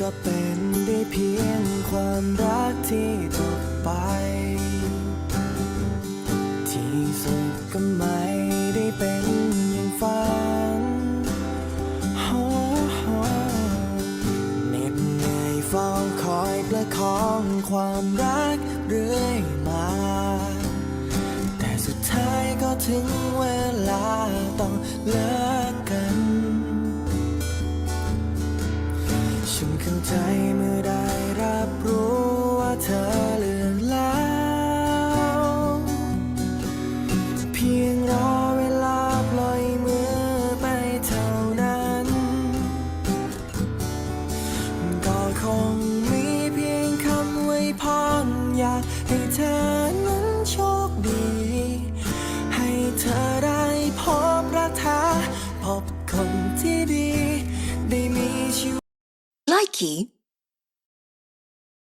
ก็เป็นได้เพียงความรักที่จบไปที่สุดก็ไม่ได้เป็นอย่างฝันเหน็ดเหนื่อยเฝ้าคอยประคองความรักเรื่อยมาแต่สุดท้ายก็ถึงเวลาต้องเลิกกันฉันเข้าใจเมื่อได้รับรู้ว่าเธอเลือกแล้วเพียงรอเวลาปล่อยมือไปเท่านั้นก็คงมีเพียงคำอวยพรอยากให้เธอนั้นโชคดีให้เธอได้พบรักแท้พบคนที่ดีได้มีชีวิตLikey